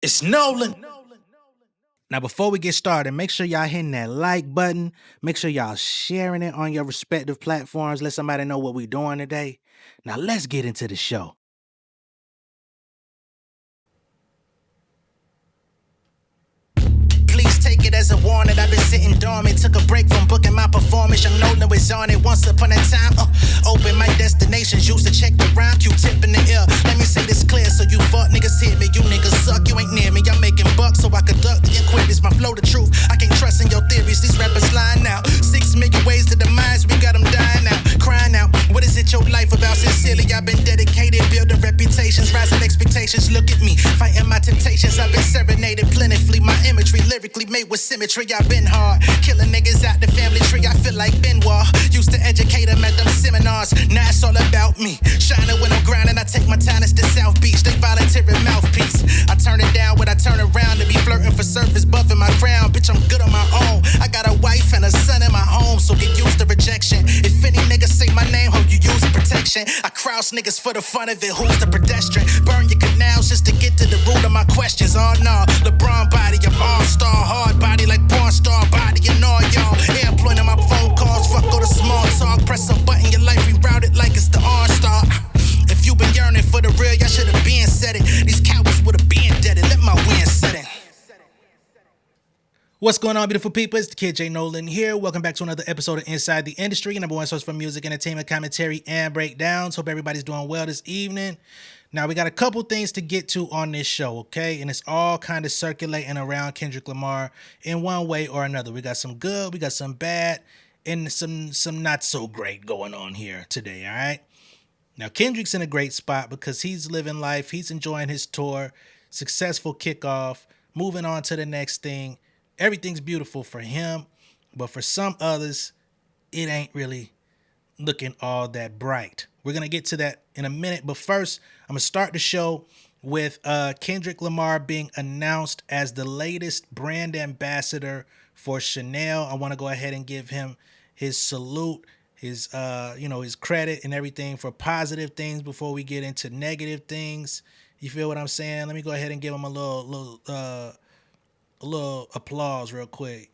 It's Nolan. Now, before we get started, make sure y'all hitting that like button. Make sure y'all sharing it on your respective platforms. Let somebody know what we're doing today. Now, let's get into the show. Please take it as a warning. I've been sitting dormant. Took a break from booking my performance. Young Nolan was on it once upon a time. Open my destinations. Used to check the rhyme. Q-tip in the ear. Let me say this clear so you fuck niggas hit me. You niggas suck. You ain't near me. I'm making bucks so I could duck the inquiries. My flow the truth. I can't trust in your theories. These rappers lying now. 6 million ways to demise. We got them dying out. Crying out. What is it your life about? Sincerely, I've been dedicated. Building reputations. Rising expectations. Look at me. Fighting my temptations. I've been serenaded plentifully. My imagery lyrically made with symmetry. I've been hard, killing niggas out the family tree. I feel like Benoit, used to educate them at them seminars. Now it's all about me, shining when I'm grinding. I take my talents to South Beach. They voluntary mouthpiece. I turn it down when I turn around to be flirting for surface, buffing my crown. Bitch, I'm good on my own. I got a wife and a son in my home, so get used to rejection. If any niggas say my name, hope you use protection. I cross niggas for the fun of it. Who's the pedestrian? Burn your canals just to get to the root of my questions. Oh no, LeBron body, I'm all-star. Hard body like porn star body and all y'all. Airplane on my phone calls, fuck all the small talk. Press a button, your life rerouted like it's the OnStar. If you been yearning for the real, y'all should have been said it. These cowards would have been dead. Let my win set in. What's going on, beautiful people? It's the kid J Nolan here. Welcome back to another episode of Inside the Industry, your number one source for music, entertainment, commentary, and breakdowns. Hope everybody's doing well this evening. Now, we got a couple things to get to on this show, okay? And it's all kind of circulating around Kendrick Lamar in one way or another. We got some good, we got some bad, and some not so great going on here today, all right? Now, Kendrick's in a great spot because he's living life. He's enjoying his tour, successful kickoff, moving on to the next thing. Everything's beautiful for him, but for some others, it ain't really looking all that bright. We're going to get to that in a minute, but first, I'm going to start the show with Kendrick Lamar being announced as the latest brand ambassador for Chanel. I want to go ahead and give him his salute, his his credit and everything for positive things before we get into negative things. You feel what I'm saying? Let me go ahead and give him a little applause real quick.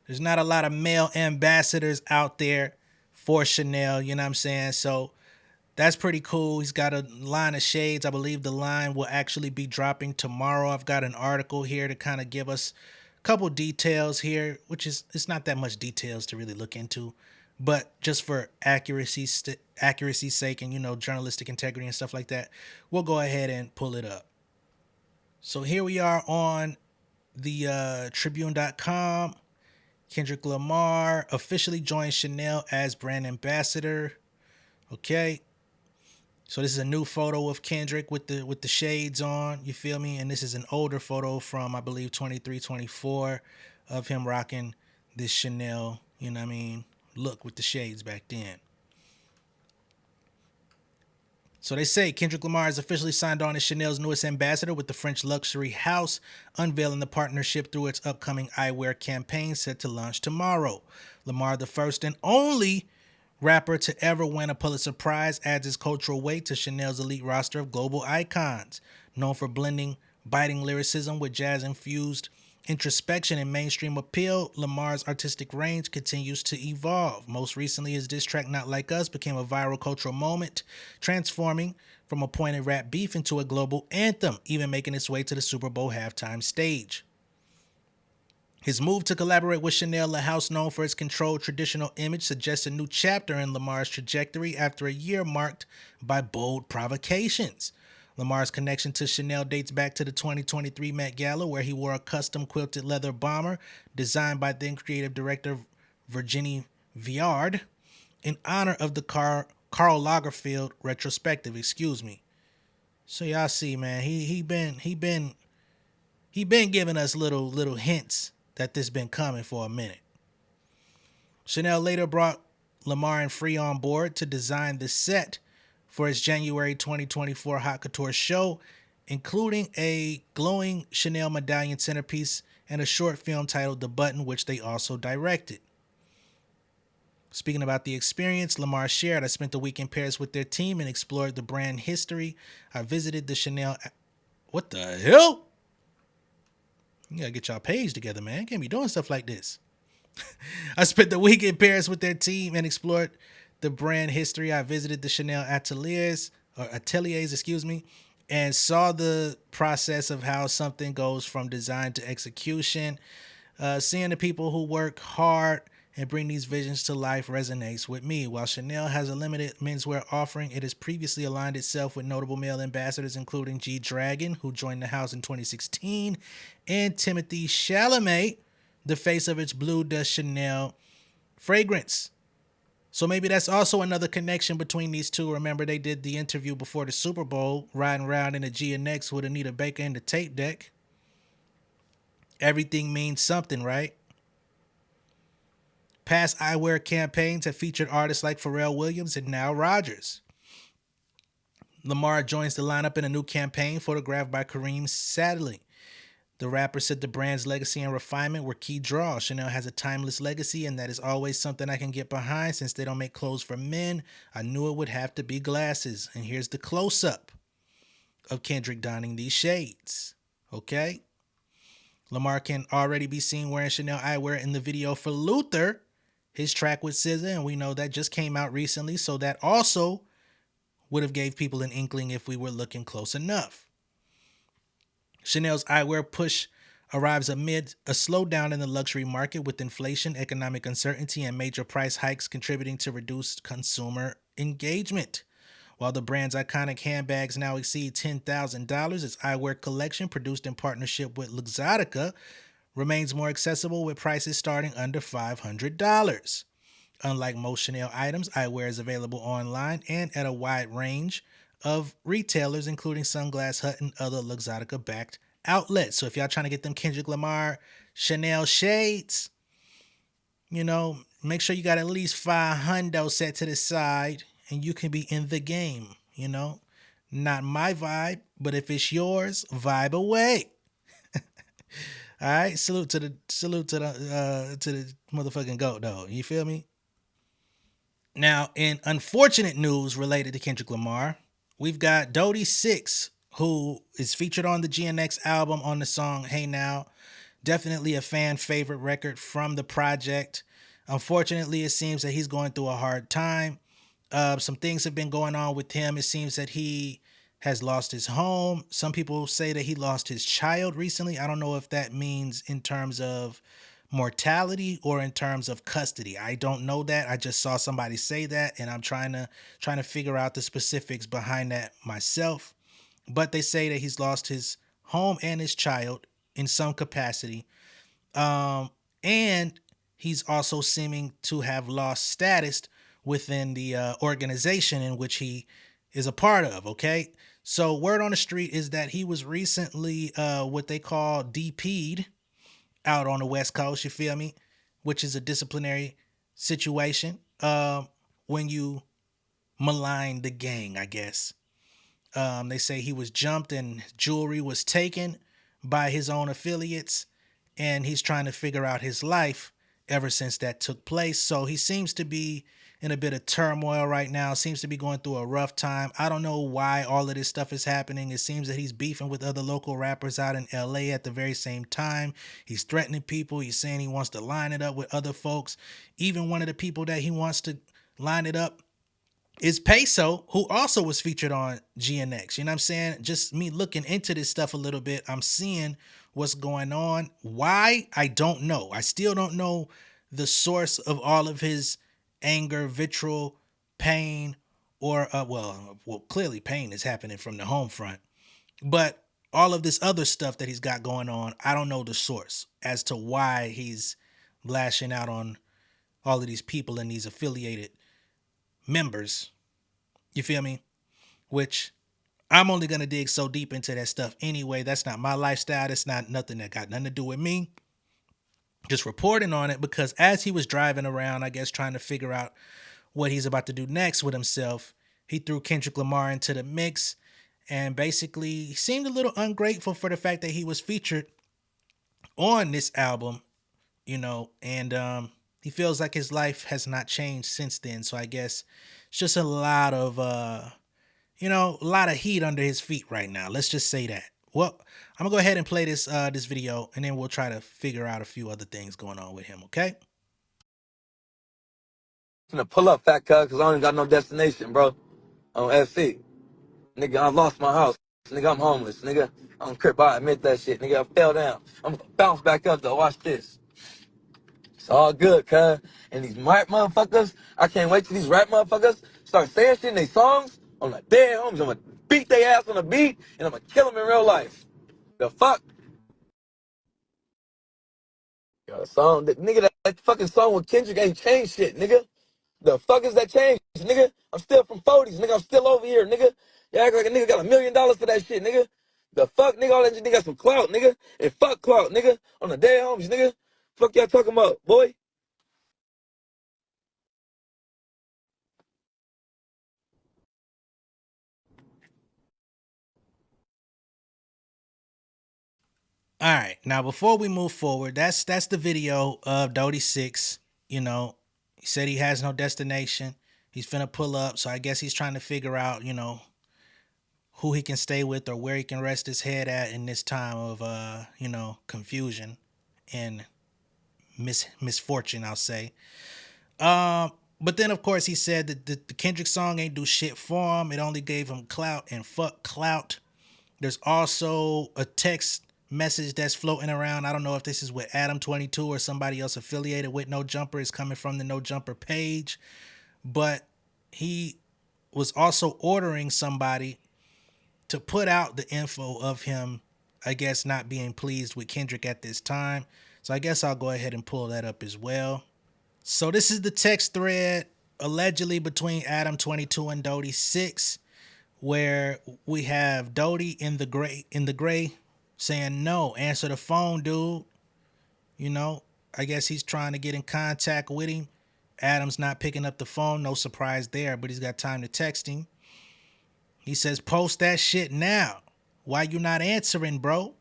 There's not a lot of male ambassadors out there for Chanel, you know what I'm saying? So that's pretty cool. He's got a line of shades. I believe the line will actually be dropping tomorrow. I've got an article here to kind of give us a couple details here, which is, it's not that much details to really look into, but just for accuracy's sake and, journalistic integrity and stuff like that, we'll go ahead and pull it up. So here we are on the Tribune.com. Kendrick Lamar officially joined Chanel as brand ambassador. Okay. So this is a new photo of Kendrick with the shades on, you feel me? And this is an older photo from, I believe, 23, 24 of him rocking this Chanel, look with the shades back then. So they say Kendrick Lamar has officially signed on as Chanel's newest ambassador with the French luxury house, unveiling the partnership through its upcoming eyewear campaign set to launch tomorrow. Lamar, the first and only rapper to ever win a Pulitzer Prize, adds his cultural weight to Chanel's elite roster of global icons. Known for blending biting lyricism with jazz-infused introspection and mainstream appeal, Lamar's artistic range continues to evolve. Most recently, his diss track Not Like Us became a viral cultural moment, transforming from a pointed rap beef into a global anthem, even making its way to the Super Bowl halftime stage. His move to collaborate with Chanel, a house known for its controlled traditional image, suggests a new chapter in Lamar's trajectory after a year marked by bold provocations. Lamar's connection to Chanel dates back to the 2023 Met Gala, where he wore a custom quilted leather bomber designed by then creative director Virginie Viard in honor of the Karl Lagerfeld retrospective. So y'all see, man, he been giving us little hints that this been coming for a minute. Chanel later brought Lamar and Free on board to design the set for its January 2024 Haute Couture show, including a glowing Chanel medallion centerpiece and a short film titled The Button, which they also directed. Speaking about the experience, Lamar shared, I spent the week in Paris with their team and explored the brand history. I visited the Chanel. What the hell? You gotta get y'all page together, man. Can't be doing stuff like this. I spent the week in Paris with their team and explored the brand history. I visited the Chanel ateliers, excuse me, and saw the process of how something goes from design to execution. Seeing the people who work hard and bring these visions to life resonates with me. While Chanel has a limited menswear offering, it has previously aligned itself with notable male ambassadors, including G Dragon, who joined the house in 2016, and Timothy Chalamet, the face of its Blue Dust Chanel fragrance. So maybe that's also another connection between these two. Remember, they did the interview before the Super Bowl, riding around in a GNX with Anita Baker in the tape deck. Everything means something, right? Past eyewear campaigns have featured artists like Pharrell Williams and Nile Rodgers. Lamar joins the lineup in a new campaign photographed by Kareem Sadly. The rapper said the brand's legacy and refinement were key draws. Chanel has a timeless legacy, and that is always something I can get behind. Since they don't make clothes for men, I knew it would have to be glasses. And here's the close-up of Kendrick donning these shades. Okay? Lamar can already be seen wearing Chanel eyewear in the video for Luther, his track with SZA, and we know that just came out recently, so that also would have gave people an inkling if we were looking close enough. Chanel's eyewear push arrives amid a slowdown in the luxury market, with inflation, economic uncertainty, and major price hikes contributing to reduced consumer engagement. While the brand's iconic handbags now exceed $10,000, its eyewear collection, produced in partnership with Luxottica, remains more accessible with prices starting under $500. Unlike most Chanel items, eyewear is available online and at a wide range of retailers, including Sunglass Hut and other Luxottica-backed outlets. So if y'all trying to get them Kendrick Lamar Chanel shades, make sure you got at least $500 set to the side and you can be in the game, Not my vibe, but if it's yours, vibe away. All right, salute to the motherfucking goat though. You feel me? Now, in unfortunate news related to Kendrick Lamar, we've got Dody6, who is featured on the GNX album on the song Hey Now. Definitely a fan favorite record from the project. Unfortunately, it seems that he's going through a hard time. Some things have been going on with him. It seems that he has lost his home. Some people say that he lost his child recently. I don't know if that means in terms of mortality or in terms of custody. I don't know that. I just saw somebody say that, and I'm trying to figure out the specifics behind that myself. But they say that he's lost his home and his child in some capacity. And he's also seeming to have lost status within the organization in which he is a part of. Okay. So word on the street is that he was recently what they call DP'd out on the West Coast. You feel me? Which is a disciplinary situation when you malign the gang, I guess. They say he was jumped and jewelry was taken by his own affiliates, and he's trying to figure out his life ever since that took place. So he seems to be in a bit of turmoil right now, seems to be going through a rough time. I don't know why all of this stuff is happening. It seems that he's beefing with other local rappers out in LA at the very same time. He's threatening people. He's saying he wants to line it up with other folks. Even one of the people that he wants to line it up is Peso, who also was featured on GNX. You know what I'm saying? Just me looking into this stuff a little bit, I'm seeing what's going on. Why? I don't know. I still don't know the source of all of his anger, vitriol, pain, or, clearly pain is happening from the home front. But all of this other stuff that he's got going on, I don't know the source as to why he's lashing out on all of these people and these affiliated members. You feel me? Which I'm only going to dig so deep into that stuff anyway. That's not my lifestyle. That's not nothing that got nothing to do with me. Just reporting on it because as he was driving around, I guess trying to figure out what he's about to do next with himself, he threw Kendrick Lamar into the mix and basically seemed a little ungrateful for the fact that he was featured on this album, and he feels like his life has not changed since then. So I guess it's just a lot of a lot of heat under his feet right now. Let's just say that. Well, I'm gonna go ahead and play this video, and then we'll try to figure out a few other things going on with him. Okay? Finna pull up, fat cuz, cause I ain't got no destination, bro. On SC. Nigga, I lost my house. Nigga, I'm homeless. Nigga, I'm crip. I admit that shit. Nigga, I fell down. I'm gonna bounce back up though. Watch this. It's all good, cuz. And these rap motherfuckers, I can't wait till these rap motherfuckers start saying shit in their songs. I'm like, dead homies. I'm gonna beat their ass on the beat, and I'm gonna kill them in real life. The fuck? Yo, the song, nigga, that fucking song with Kendrick ain't changed shit, nigga. The fuck is that change, nigga? I'm still from 40s, nigga. I'm still over here, nigga. You act like a nigga got $1 million for that shit, nigga. The fuck, nigga, all that shit, nigga got some clout, nigga. And fuck clout, nigga. On the dead homies, nigga. Fuck y'all talking about, boy? All right. Now, before we move forward, that's the video of Dody6. You know, he said he has no destination. He's finna pull up, so I guess he's trying to figure out, who he can stay with or where he can rest his head at in this time of confusion and misfortune, I'll say. But then of course he said that the Kendrick song ain't do shit for him. It only gave him clout, and fuck clout. There's also a text message that's floating around. I don't know if this is with Adam22 or somebody else affiliated with No Jumper. It's coming from the No Jumper page, but he was also ordering somebody to put out the info of him, I guess, not being pleased with Kendrick at this time. So I guess I'll go ahead and pull that up as well. So this is the text thread allegedly between Adam22 and Dody6, where we have Dody in the gray saying, no, answer the phone, dude. I guess he's trying to get in contact with him. Adam's not picking up the phone, no surprise there, but he's got time to text him. He says, post that shit now. Why you not answering, bro?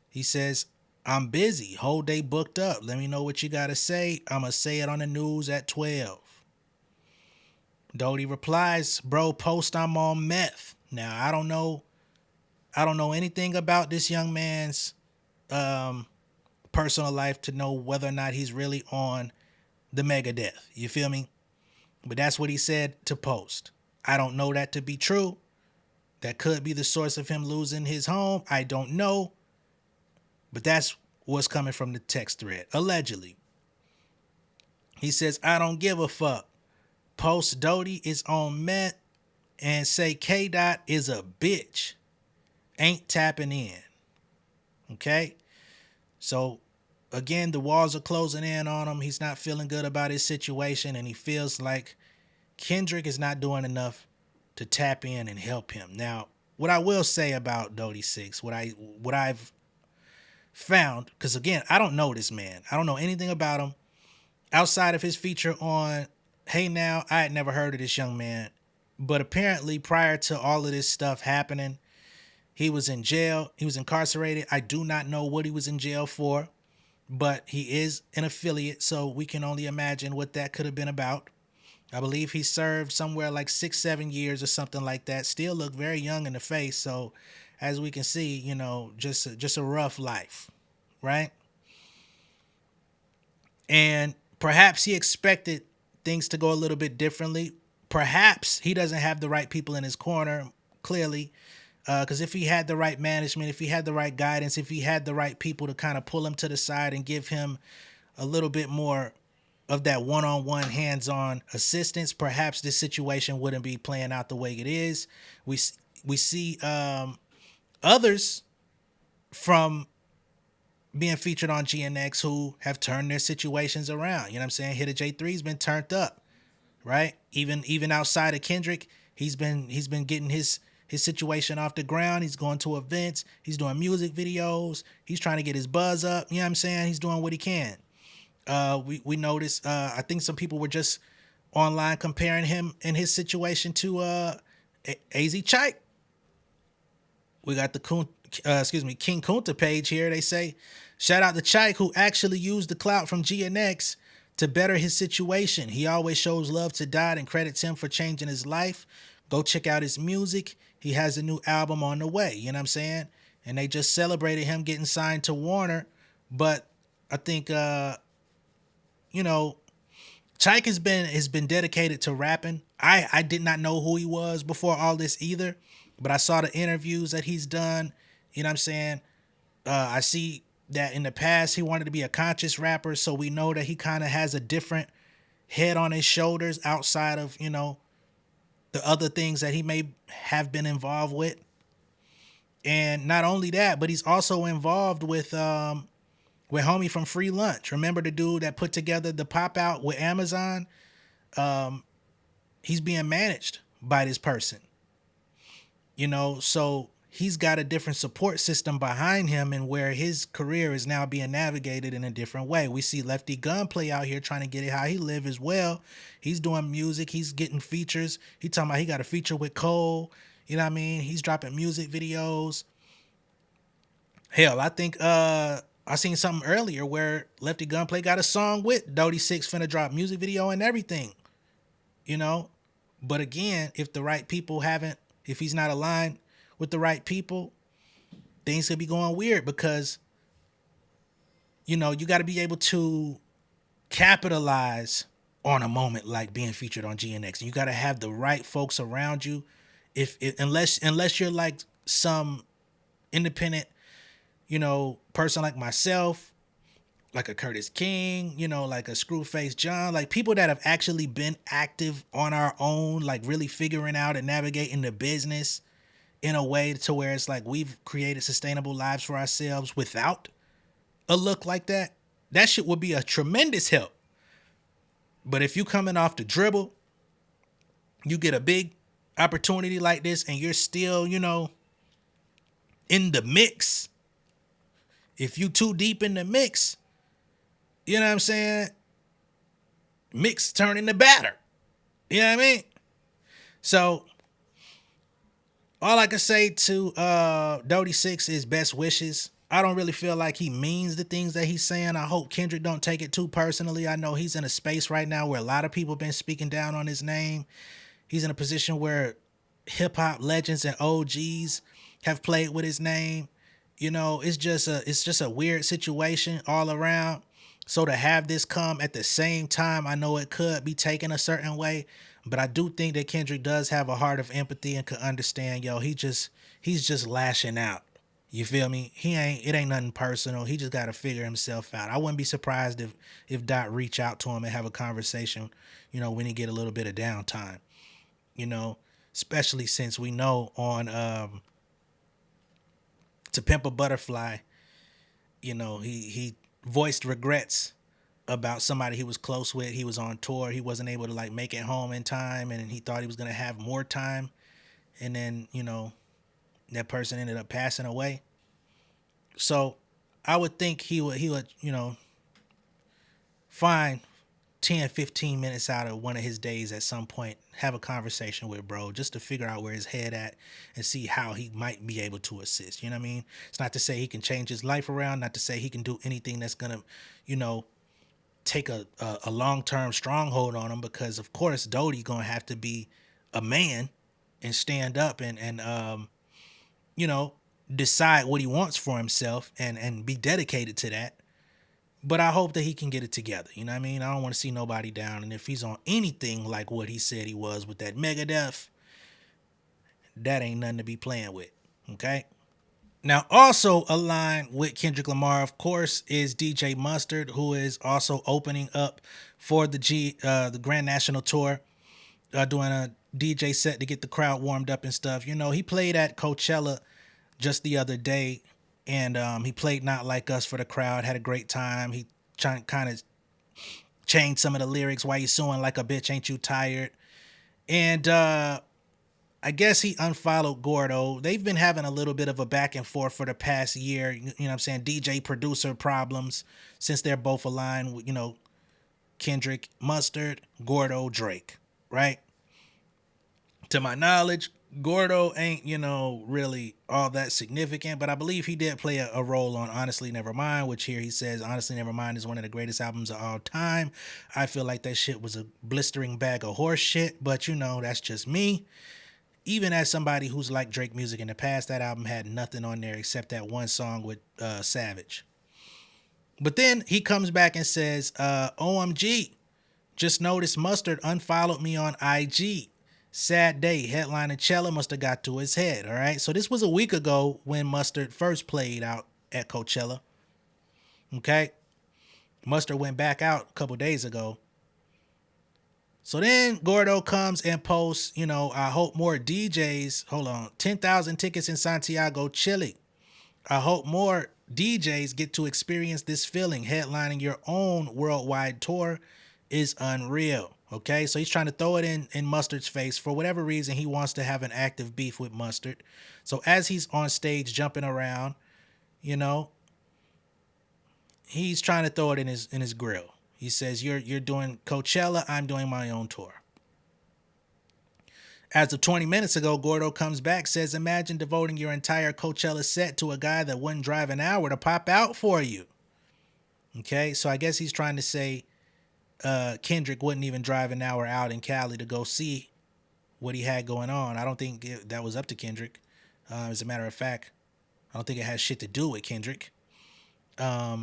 He says, I'm busy. Whole day booked up. Let me know what you got to say. I'm going to say it on the news at 12. Dody replies, bro, post I'm on meth. Now, I don't know anything about this young man's personal life to know whether or not he's really on the Megadeth. You feel me? But that's what he said to post. I don't know that to be true. That could be the source of him losing his home. I don't know. But that's what's coming from the text thread. Allegedly. He says, I don't give a fuck. Post Dody is on meth and say KDot is a bitch. Ain't tapping in. Okay? So, again, the walls are closing in on him. He's not feeling good about his situation, and he feels like Kendrick is not doing enough to tap in and help him. Now, what I will say about Dody6, what I've found, because again, I don't know this man. I don't know anything about him outside of his feature on Hey Now. I had never heard of this young man, but apparently prior to all of this stuff happening, he was in jail. He was incarcerated. I do not know what he was in jail for, but he is an affiliate, so we can only imagine what that could have been about. I believe he served somewhere like 6-7 years or something like that. Still look very young in the face. So as we can see, just a rough life, right? And perhaps he expected things to go a little bit differently. Perhaps he doesn't have the right people in his corner, clearly. Because if he had the right management, if he had the right guidance, if he had the right people to kind of pull him to the side and give him a little bit more of that one-on-one hands-on assistance, perhaps this situation wouldn't be playing out the way it is. We see others from being featured on GNX who have turned their situations around. You know what I'm saying? Hitter J3's been turned up, right? Even outside of Kendrick, he's been getting his situation off the ground. He's going to events. He's doing music videos. He's trying to get his buzz up. You know what I'm saying? He's doing what he can. We noticed. I think some people were just online comparing him and his situation to AZ Chike. We got the King Kunta page here. They say, shout out to Chike, who actually used the clout from GNX to better his situation. He always shows love to Dot and credits him for changing his life. Go check out his music. He has a new album on the way. You know what I'm saying? And they just celebrated him getting signed to Warner. But I think you know, Chike has been dedicated to rapping. I did not know who he was before all this either, but I saw the interviews that he's done. You know what I'm saying? I see that in the past he wanted to be a conscious rapper, so we know that he kind of has a different head on his shoulders outside of, the other things that he may have been involved with. And not only that, but he's also involved with homie from Free Lunch. Remember the dude that put together the pop out with Amazon? He's being managed by this person. So he's got a different support system behind him, and where his career is now being navigated in a different way. We see Lefty Gunplay out here trying to get it how he live as well. He's doing music, he's getting features. He talking about he got a feature with Cole. You know what I mean? He's dropping music videos. Hell, I think I seen something earlier where Lefty Gunplay got a song with Dody6 finna drop music video and everything. You know? But again, if he's not aligned with the right people, things could be going weird because, you got to be able to capitalize on a moment like being featured on GNX. You got to have the right folks around you. Unless you're like some independent, person like myself, like a Curtis King, like a Screwface John, like people that have actually been active on our own, like really figuring out and navigating the business in a way to where it's like we've created sustainable lives for ourselves without a look like that. That shit would be a tremendous help. But if you coming off the dribble, you get a big opportunity like this and you're still, in the mix. If you too deep in the mix, you know what I'm saying? Mix turn into batter. You know what I mean? So all I can say to Dody6 is best wishes. I don't really feel like he means the things that he's saying. I hope Kendrick don't take it too personally. I know he's in a space right now where a lot of people have been speaking down on his name. He's in a position where hip hop legends and OGs have played with his name. It's just a weird situation all around. So to have this come at the same time, I know it could be taken a certain way, but I do think that Kendrick does have a heart of empathy and could understand, he's just lashing out. You feel me? It ain't nothing personal. He just got to figure himself out. I wouldn't be surprised if Dot reach out to him and have a conversation, when he get a little bit of downtime, you know, especially since we know on To Pimp a Butterfly, he voiced regrets about somebody he was close with. He was on tour. He wasn't able to like make it home in time, and he thought he was gonna have more time. And then, that person ended up passing away. So I would think he would, find 10, 15 minutes out of one of his days at some point, have a conversation with bro, just to figure out where his head at and see how he might be able to assist. You know what I mean? It's not to say he can change his life around, not to say he can do anything that's gonna, take a long-term stronghold on him, because of course Dodie gonna have to be a man and stand up and you know, decide what he wants for himself and be dedicated to that. But I hope that he can get it together. You know what I mean? I don't want to see nobody down. And if he's on anything like what he said he was with that Megadeth, that ain't nothing to be playing with. Okay? Now, also aligned with Kendrick Lamar, of course, is DJ Mustard, who is also opening up for the Grand National Tour, doing a DJ set to get the crowd warmed up and stuff. He played at Coachella just the other day, and he played Not Like Us for the crowd, had a great time. He kind of changed some of the lyrics. Why you suing like a bitch, ain't you tired? And I guess he unfollowed Gordo. They've been having a little bit of a back and forth for the past year. You know what I'm saying? DJ producer problems, since they're both aligned with, Kendrick, Mustard, Gordo, Drake, right? To my knowledge, Gordo ain't, really all that significant, but I believe he did play a role on Honestly Nevermind, which here he says Honestly Nevermind is one of the greatest albums of all time. I feel like that shit was a blistering bag of horse shit, but that's just me. Even as somebody who's liked Drake music in the past, that album had nothing on there except that one song with Savage. But then he comes back and says, OMG, just noticed Mustard unfollowed me on IG. Sad day. Headline and Cella must have got to his head. All right. So this was a week ago when Mustard first played out at Coachella. Okay. Mustard went back out a couple days ago. So then Gordo comes and posts, I hope more DJs, hold on, 10,000 tickets in Santiago, Chile. I hope more DJs get to experience this feeling. Headlining your own worldwide tour is unreal. Okay, so he's trying to throw it in Mustard's face. For whatever reason, he wants to have an active beef with Mustard. So as he's on stage jumping around, he's trying to throw it in his grill. He says, You're doing Coachella, I'm doing my own tour. As of 20 minutes ago, Gordo comes back, says, imagine devoting your entire Coachella set to a guy that wouldn't drive an hour to pop out for you. Okay, so I guess he's trying to say Kendrick wouldn't even drive an hour out in Cali to go see what he had going on. I don't think that was up to Kendrick. As a matter of fact, I don't think it has shit to do with Kendrick.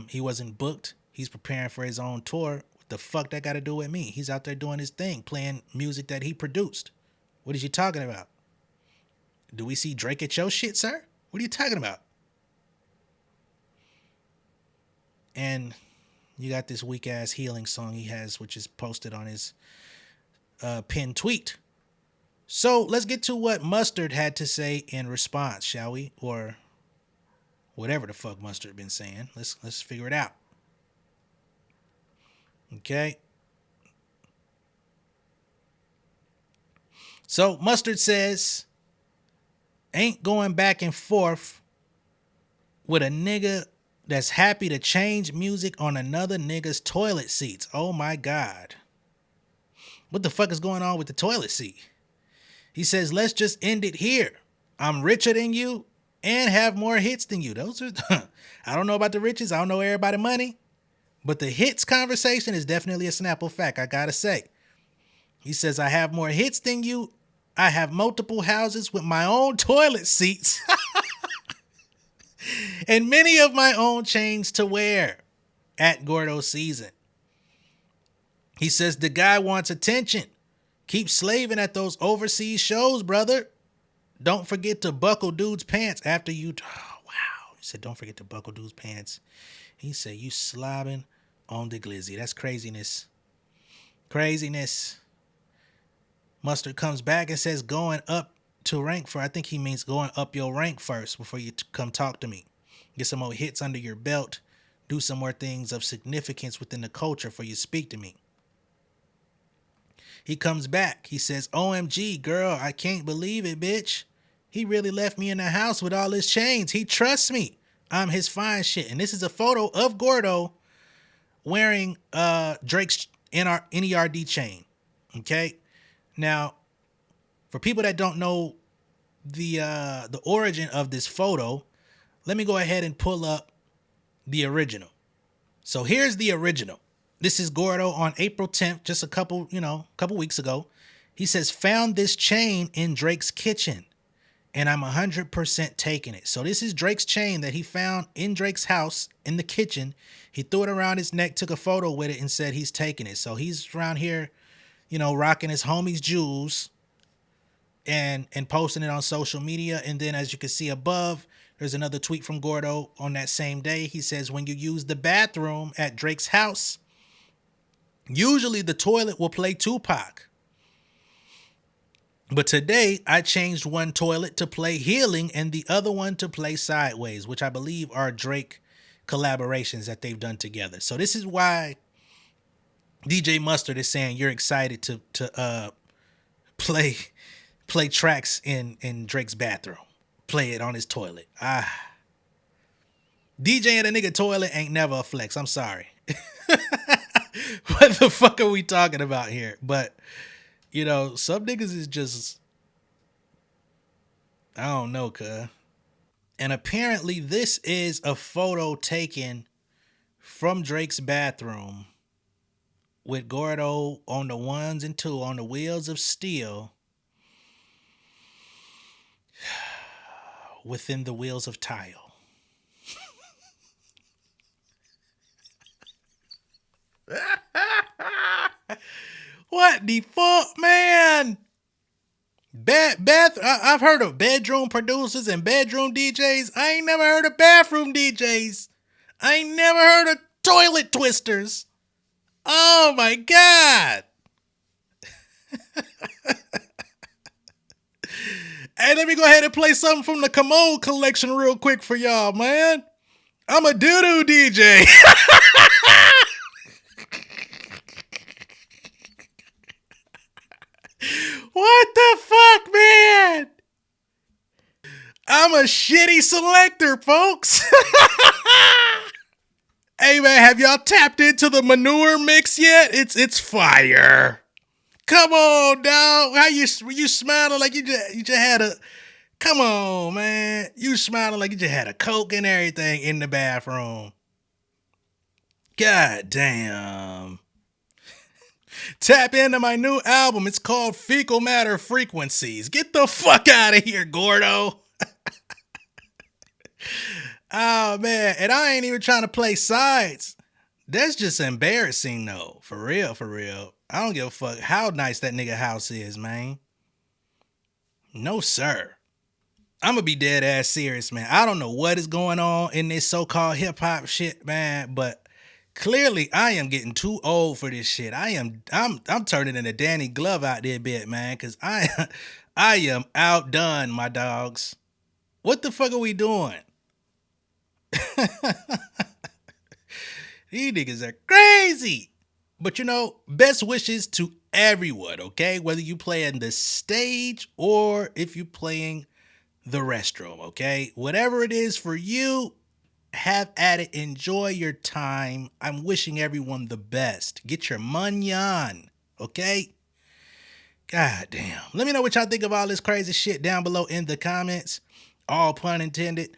He wasn't booked. He's preparing for his own tour. What the fuck that got to do with me? He's out there doing his thing, playing music that he produced. What are you talking about? Do we see Drake at your shit, sir? What are you talking about? And you got this weak ass healing song he has, which is posted on his pinned tweet. So let's get to what Mustard had to say in response, shall we? Or whatever the fuck Mustard been saying. Let's figure it out. Okay. So Mustard says, ain't going back and forth with a nigga that's happy to change music on another nigga's toilet seats. Oh my God. What the fuck is going on with the toilet seat? He says, let's just end it here. I'm richer than you and have more hits than you. Those are, I don't know about the riches. I don't know everybody's money. But the hits conversation is definitely a Snapple fact, I gotta say. He says, I have more hits than you. I have multiple houses with my own toilet seats. And many of my own chains to wear at Gordo season. He says, the guy wants attention. Keep slaving at those overseas shows, brother. Don't forget to buckle dude's pants after you. Oh, wow. He said, don't forget to buckle dude's pants. He said, you slobbing on the glizzy. That's craziness. Craziness. Mustard comes back and says, going up to rank for, I think he means going up your rank first before you come talk to me. Get some more hits under your belt. Do some more things of significance within the culture before you speak to me. He comes back. He says, OMG, girl, I can't believe it, bitch. He really left me in the house with all his chains. He trusts me. I'm his fine shit. And this is a photo of Gordo wearing Drake's NERD chain. Okay? Now, for people that don't know the origin of this photo, let me go ahead and pull up the original. So here's the original. This is Gordo on April 10th, just a couple weeks ago. He says, found this chain in Drake's kitchen, and I'm 100% taking it. So this is Drake's chain that he found in Drake's house in the kitchen. He threw it around his neck, took a photo with it, and said he's taking it. So he's around here, rocking his homie's jewels and posting it on social media. And then as you can see above, there's another tweet from Gordo on that same day. He says, when you use the bathroom at Drake's house, usually the toilet will play Tupac. But today I changed one toilet to play Healing and the other one to play Sideways, which I believe are Drake collaborations that they've done together. So this is why DJ Mustard is saying you're excited to play tracks in Drake's bathroom. Play it on his toilet. DJing a nigga toilet ain't never a flex. I'm sorry. What the fuck are we talking about here? But, some niggas is just I don't know, cuz. And apparently, this is a photo taken from Drake's bathroom with Gordo on the ones and two on the wheels of steel within the wheels of tile. What the fuck, man? I've heard of bedroom producers and bedroom DJs. I ain't never heard of bathroom DJs. I ain't never heard of toilet twisters. Oh my God. Hey, let me go ahead and play something from the Commode collection real quick for y'all, man. I'm a doo-doo DJ. What the fuck, man? I'm a shitty selector, folks. Hey, man, have y'all tapped into the manure mix yet? It's fire. Come on, dog. How you smiling like you just had a... Come on, man. You smiling like you just had a Coke and everything in the bathroom. God damn. Tap into my new album. It's called Fecal Matter Frequencies. Get the fuck out of here, Gordo. Oh, man. And I ain't even trying to play sides. That's just embarrassing, though. For real, for real. I don't give a fuck how nice that nigga house is, man. No, sir. I'm gonna be dead ass serious, man. I don't know what is going on in this so-called hip-hop shit, man, but clearly I am getting too old for this shit. I'm turning into Danny Glove out there a bit, man, because I am outdone, my dogs. What the fuck are we doing? These niggas are crazy. But you know, best wishes to everyone, okay? Whether you play in the stage or if you're playing the restroom, okay? Whatever it is for you, have at it. Enjoy your time. I'm wishing everyone the best. Get your money on, okay? God damn. Let me know what y'all think of all this crazy shit down below in the comments. All pun intended.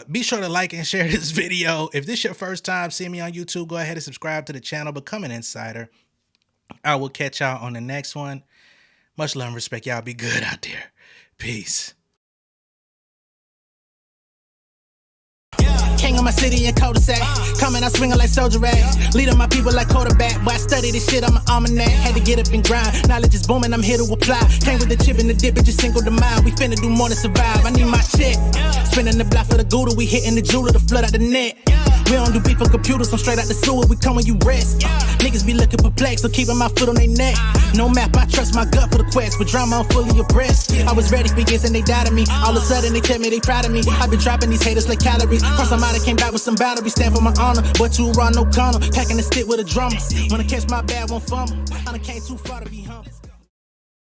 Be sure to like and share this video. If this is your first time seeing me on YouTube, go ahead and subscribe to the channel. Become an insider. I will catch y'all on the next one. Much love and respect. Y'all be good out there. Peace. King of my city and cul-de-sac. Coming out swinging like soldier rags. Leading my people like quarterback. Boy, I study this shit, I'm an almanac. Had to get up and grind. Knowledge is booming, I'm here to apply. Came with the chip and the dip, it just single the mind. We finna do more than survive. I need my check. Spinning the block for the Gouda. We hitting the jeweler to flood out the net. We don't do beef on computers, I'm straight out the sewer. We come when you rest. Niggas be looking perplexed, so keeping my foot on their neck. No map, I trust my gut for the quest. With drama, I'm fully abreast. I was ready for years and they doubted me. All of a sudden they tell me they proud of me. I've been dropping these haters like calories. Cross I'm out, I came back with some boundaries. Stand for my honor, but too raw, no corner. Packing the stick with a drummer. Wanna catch my bad, won't fumble. I done came too far to be humble.